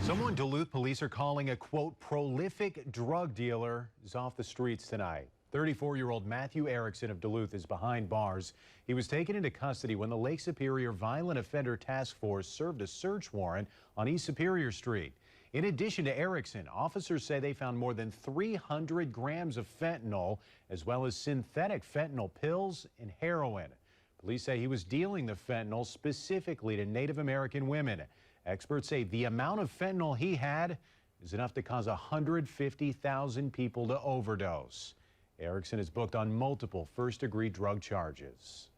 Someone Duluth police are calling a, quote, prolific drug dealer is off the streets tonight. 34-year-old Matthew Erickson of Duluth is behind bars. He was taken into custody when the Lake Superior Violent Offender Task Force served a search warrant on East Superior Street. In addition to Erickson, officers say they found more than 300 grams of fentanyl, as well as synthetic fentanyl pills and heroin. Police say he was dealing the fentanyl specifically to Native American women. Experts say the amount of fentanyl he had is enough to cause 150,000 people to overdose. Erickson is booked on multiple first-degree drug charges.